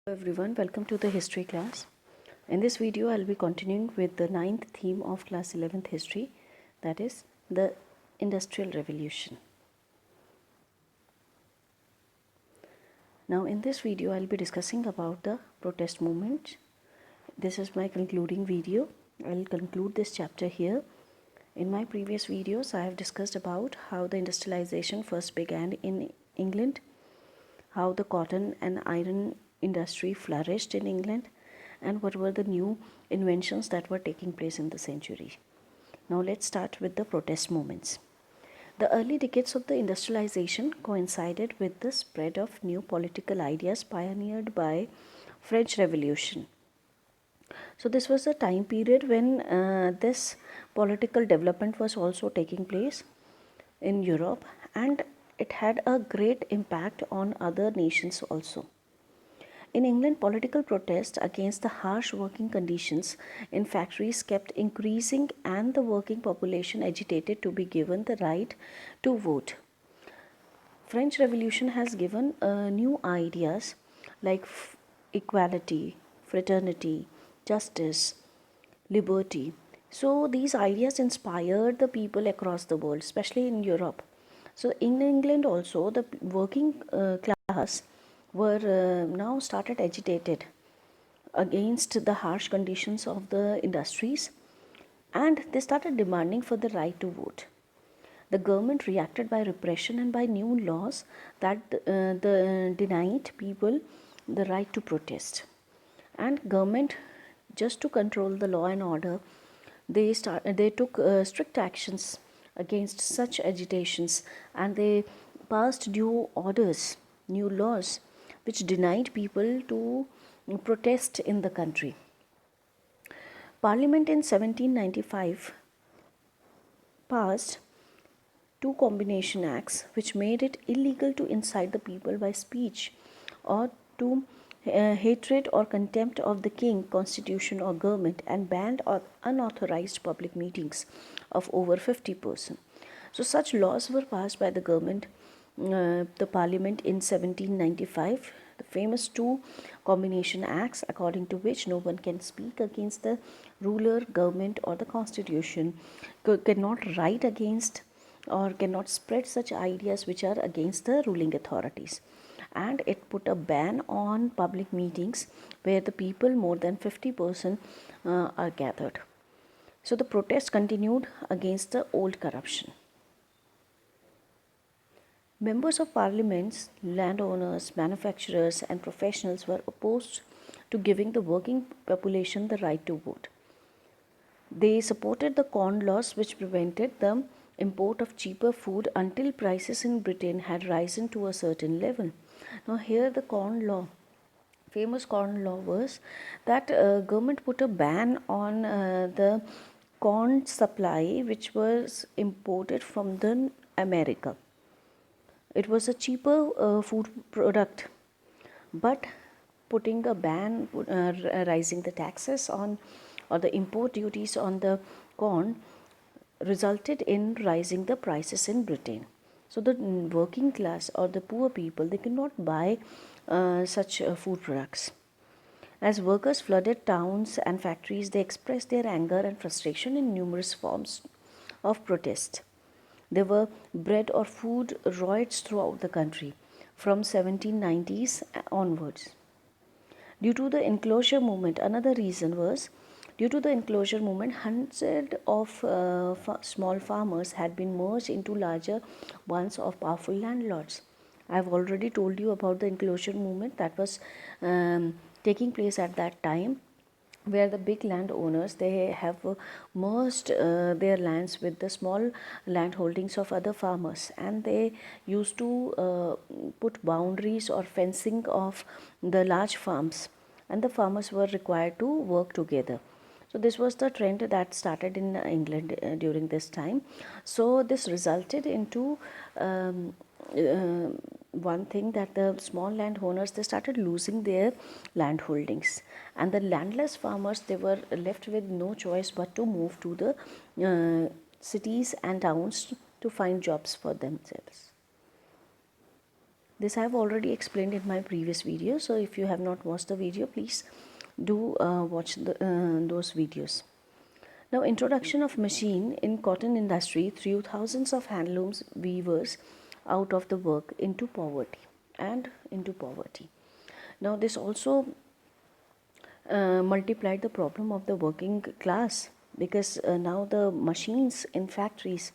Hello everyone, welcome to the history class. In this video, I'll be continuing with the ninth theme of class 11th history, that is the Industrial Revolution. Now in this video, I'll be discussing about the protest movement. This is my concluding video. I'll conclude this chapter here. In my previous videos, I have discussed about how the industrialization first began in England, how the cotton and iron industry flourished in England, and what were the new inventions that were taking place in the century. Now let's start with the protest movements. The early decades of the industrialization coincided with the spread of new political ideas pioneered by French Revolution. So this was a time period when this political development was also taking place in Europe, and it had a great impact on other nations also. In England, political protests against the harsh working conditions in factories kept increasing, and the working population agitated to be given the right to vote. French Revolution has given new ideas like equality, fraternity, justice, liberty. So these ideas inspired the people across the world, especially in Europe. So in England also, the working class were now started agitated against the harsh conditions of the industries, and they started demanding for the right to vote. The government reacted by repression and by new laws that denied people the right to protest. And government, just to control the law and order, they took strict actions against such agitations, and they passed new laws which denied people to protest in the country. Parliament in 1795 passed two combination acts which made it illegal to incite the people by speech or to hatred or contempt of the king, constitution or government, and banned unauthorized public meetings of over 50 persons. So such laws were passed by the government, the parliament in 1795, the famous two combination acts, according to which no one can speak against the ruler, government or the constitution, cannot write against or cannot spread such ideas which are against the ruling authorities. And it put a ban on public meetings where the people, more than 50%, are gathered. So the protest continued against the old corruption. Members of parliaments, landowners, manufacturers and professionals were opposed to giving the working population the right to vote. They supported the Corn Laws, which prevented the import of cheaper food until prices in Britain had risen to a certain level. Now here the Corn Law, famous Corn Law, was that government put a ban on the corn supply which was imported from the America. It was a cheaper food product, but putting a ban, rising the taxes on or the import duties on the corn resulted in rising the prices in Britain. So the working class or the poor people, they cannot buy such food products. As workers flooded towns and factories, they expressed their anger and frustration in numerous forms of protest. There were bread or food riots throughout the country from 1790s onwards. Due to the enclosure movement, another reason was, due to the enclosure movement, hundreds of small farmers had been merged into larger ones of powerful landlords. I have already told you about the enclosure movement that was taking place at that time, where the big landowners, they have merged their lands with the small land holdings of other farmers, and they used to put boundaries or fencing of the large farms, and the farmers were required to work together. So this was the trend that started in England during this time. So this resulted into one thing, that the small landowners, they started losing their land holdings, and the landless farmers, they were left with no choice but to move to the cities and towns to find jobs for themselves. This I have already explained in my previous video, so if you have not watched the video, please do watch those videos. Now, introduction of machine in cotton industry threw thousands of handlooms weavers out of the work into poverty. Now, this also multiplied the problem of the working class, because now the machines in factories,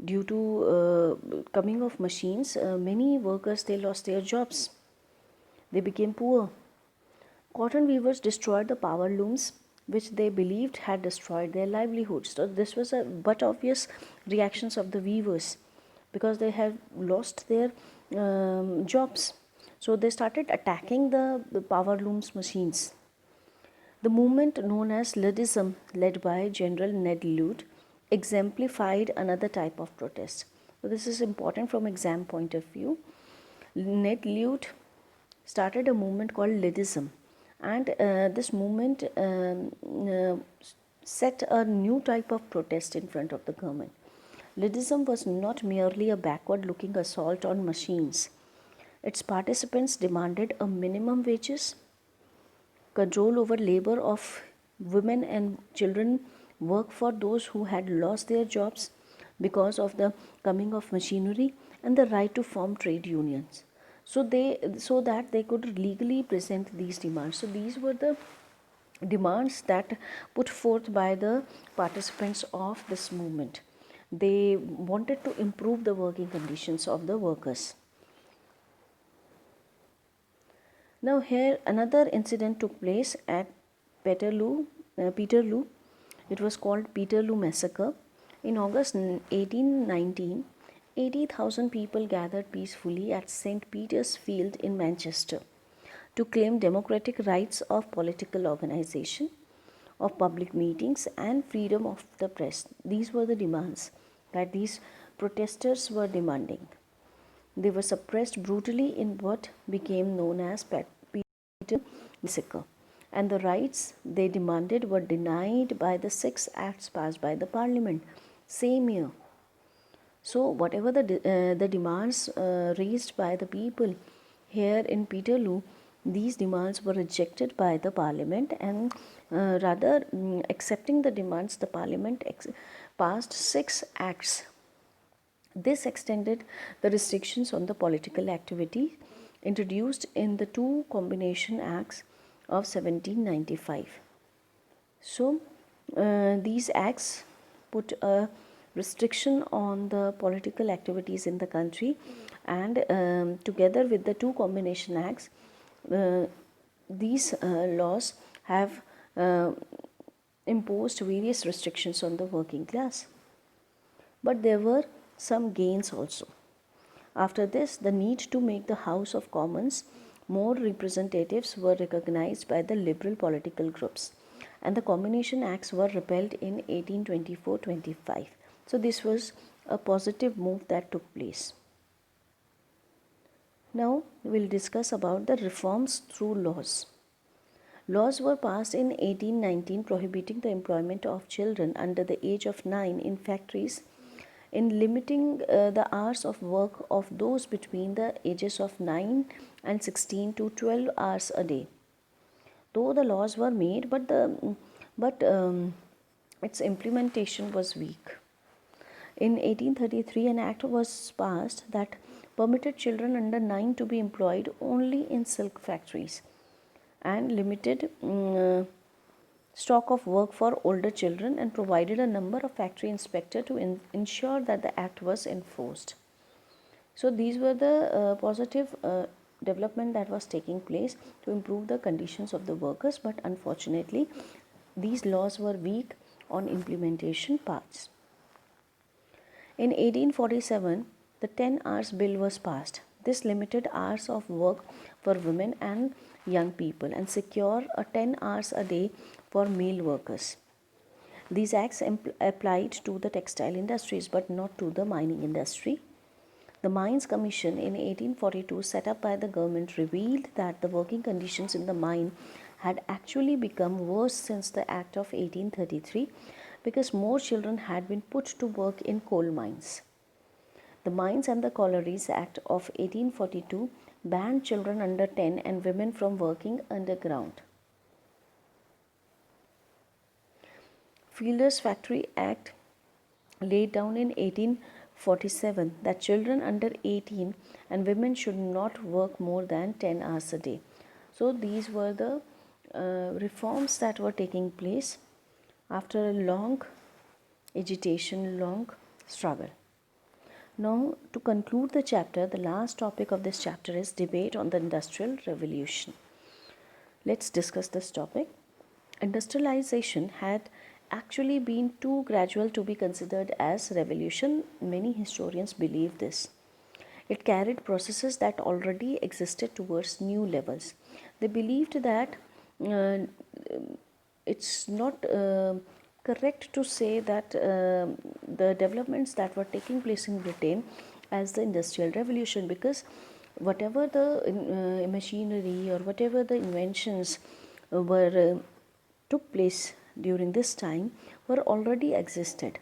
due to coming of machines, many workers, they lost their jobs. They became poor. Cotton weavers destroyed the power looms, which they believed had destroyed their livelihoods. So this was a but obvious reactions of the weavers, because they had lost their jobs. So they started attacking the power looms machines. The movement known as Luddism, led by General Ned Ludd, exemplified another type of protest. So this is important from exam point of view. Ned Ludd started a movement called Luddism, and this movement set a new type of protest in front of the government. Luddism was not merely a backward-looking assault on machines. Its participants demanded a minimum wages, control over labor of women and children, work for those who had lost their jobs because of the coming of machinery, and the right to form trade unions. So that they could legally present these demands. So these were the demands that put forth by the participants of this movement. They wanted to improve the working conditions of the workers. Now here another incident took place at Peterloo. It was called Peterloo Massacre. In August 1819, 80,000 people gathered peacefully at St. Peter's Field in Manchester to claim democratic rights of political organization, of public meetings, and freedom of the press. These were the demands that these protesters were demanding. They were suppressed brutally in what became known as Peterloo Massacre, and the rights they demanded were denied by the 6 acts passed by the Parliament same year. So whatever the demands raised by the people here in Peterloo, these demands were rejected by the Parliament, and rather accepting the demands, the Parliament passed 6 acts. This extended the restrictions on the political activity introduced in the 2 Combination Acts of 1795. So these acts put a restriction on the political activities in the country, and together with the 2 Combination Acts, these laws have imposed various restrictions on the working class. But there were some gains also. After this, the need to make the House of Commons more representatives were recognized by the liberal political groups, and the Combination Acts were repealed in 1824-25. So this was a positive move that took place. Now we will discuss about the reforms through laws. Laws were passed in 1819 prohibiting the employment of children under the age of 9 in factories, in limiting the hours of work of those between the ages of 9 and 16 to 12 hours a day. Though the laws were made, but its implementation was weak. In 1833, an act was passed that permitted children under 9 to be employed only in silk factories, and limited stock of work for older children, and provided a number of factory inspectors to ensure that the act was enforced. So these were the positive development that was taking place to improve the conditions of the workers, but unfortunately these laws were weak on implementation parts. In 1847, the 10 hours bill was passed. This limited hours of work for women and young people and secure a 10 hours a day for male workers. These acts applied to the textile industries but not to the mining industry. The Mines Commission in 1842, set up by the government, revealed that the working conditions in the mine had actually become worse since the Act of 1833, because more children had been put to work in coal mines. The Mines and the Collieries Act of 1842 banned children under 10 and women from working underground. Fielder's Factory Act laid down in 1847 that children under 18 and women should not work more than 10 hours a day. So these were the reforms that were taking place after a long agitation, long struggle. Now, to conclude the chapter, the last topic of this chapter is debate on the Industrial Revolution. Let's discuss this topic. Industrialization had actually been too gradual to be considered as revolution. Many historians believe this. It carried processes that already existed towards new levels. They believed that it's not correct to say that the developments that were taking place in Britain as the Industrial Revolution, because whatever the machinery or whatever the inventions were took place during this time were already existed.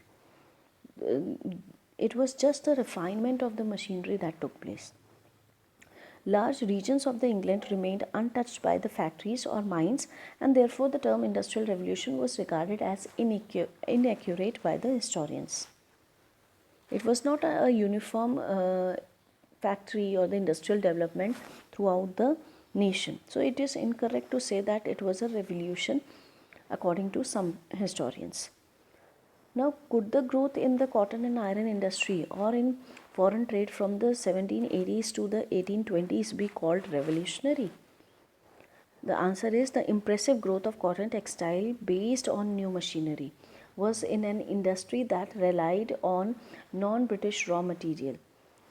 It was just a refinement of the machinery that took place. Large regions of the England remained untouched by the factories or mines, and therefore the term Industrial Revolution was regarded as inaccurate by the historians. It was not a uniform factory or the industrial development throughout the nation. So it is incorrect to say that it was a revolution according to some historians. Now, could the growth in the cotton and iron industry or in foreign trade from the 1780s to the 1820s be called revolutionary? The answer is the impressive growth of cotton textile based on new machinery was in an industry that relied on non-British raw material.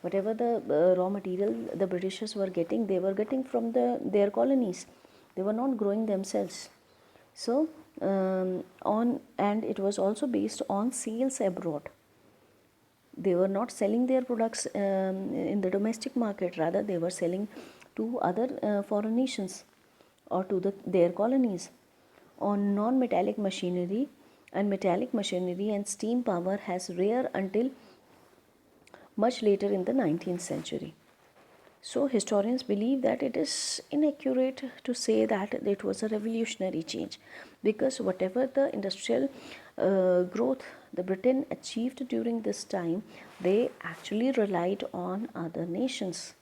Whatever the raw material the Britishers were getting, they were getting from their colonies. They were not growing themselves. So, and it was also based on sales abroad. They were not selling their products in the domestic market, rather they were selling to other foreign nations or to their colonies. On non-metallic machinery and metallic machinery and steam power has rare until much later in the 19th century. So historians believe that it is inaccurate to say that it was a revolutionary change, because whatever the industrial growth the Britain achieved during this time, they actually relied on other nations.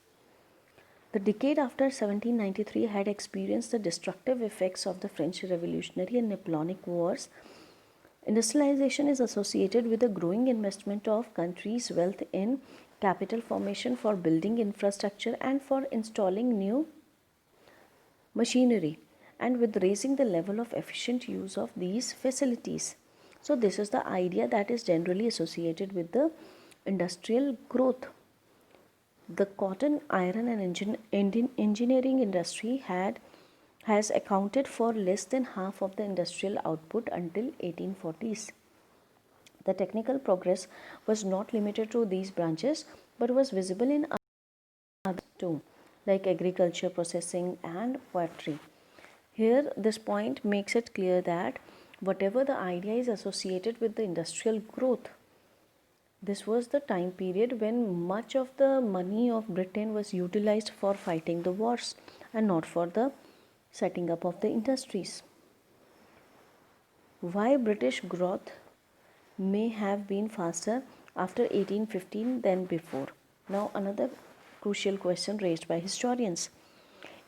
The decade after 1793 had experienced the destructive effects of the French Revolutionary and Napoleonic Wars. Industrialization is associated with a growing investment of countries' wealth in capital formation for building infrastructure and for installing new machinery, and with raising the level of efficient use of these facilities. So this is the idea that is generally associated with the industrial growth. The cotton, iron and engineering industry has accounted for less than half of the industrial output until 1840s. The technical progress was not limited to these branches but was visible in others too, like agriculture, processing and poetry. Here this point makes it clear that whatever the idea is associated with the industrial growth, this was the time period when much of the money of Britain was utilized for fighting the wars and not for the setting up of the industries. Why British growth may have been faster after 1815 than before? Now another crucial question raised by historians.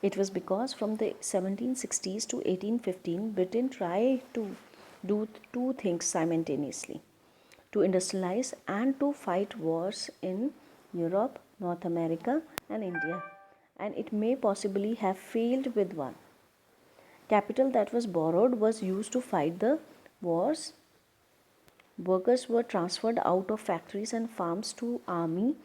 It was because from the 1760s to 1815, Britain tried to do two things simultaneously: to industrialize and to fight wars in Europe, North America and India, and it may possibly have failed with one. Capital that was borrowed was used to fight the wars. Workers were transferred out of factories and farms to army.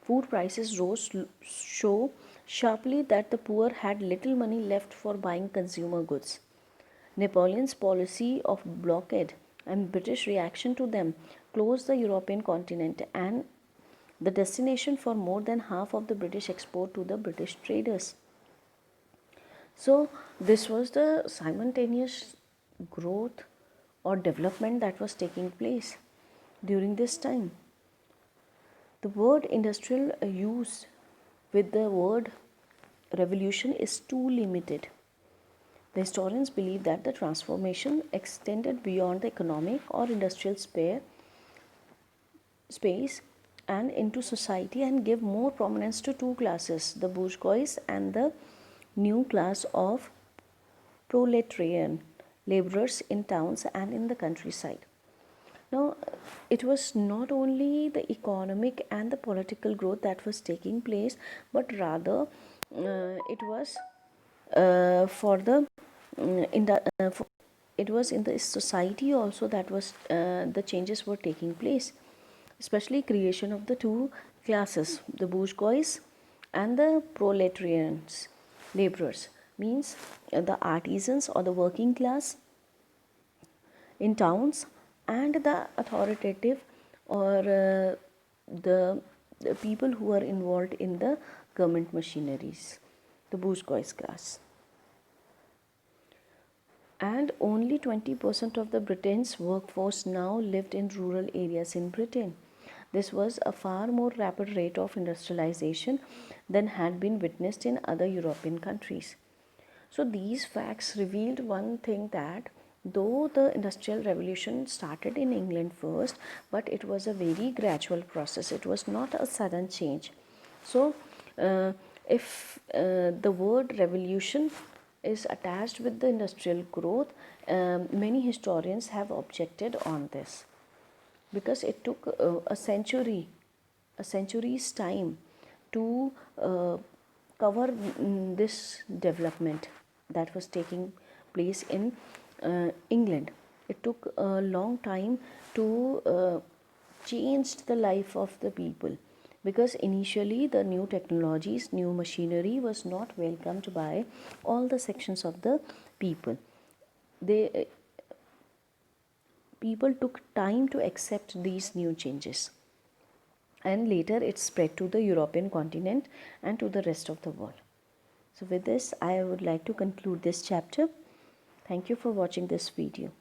Food prices rose so sharply that the poor had little money left for buying consumer goods. Napoleon's policy of blockade and British reaction to them closed the European continent and the destination for more than half of the British export to the British traders. So this was the simultaneous growth or development that was taking place during this time. The word industrial used with the word revolution is too limited. The historians believe that the transformation extended beyond the economic or industrial space and into society and gave more prominence to two classes, the bourgeois and the new class of proletarian laborers in towns and in the countryside. Now, it was not only the economic and the political growth that was taking place, but rather it was for the it was in the society also that was the changes were taking place, especially creation of the two classes, the bourgeois and the proletarians, laborers, means the artisans or the working class in towns, and the authoritative or the people who are involved in the government machineries, the bourgeois class. And only 20% of the Britain's workforce now lived in rural areas in Britain. This was a far more rapid rate of industrialization than had been witnessed in other European countries. So these facts revealed one thing, that though the industrial revolution started in England first, but it was a very gradual process. It was not a sudden change. So if the word revolution is attached with the industrial growth, many historians have objected on this, because it took a century's time to cover this development that was taking place in England. It took a long time to change the life of the people, because initially the new technologies, new machinery was not welcomed by all the sections of the people. People took time to accept these new changes, and later it spread to the European continent and to the rest of the world. So with this, I would like to conclude this chapter. Thank you for watching this video.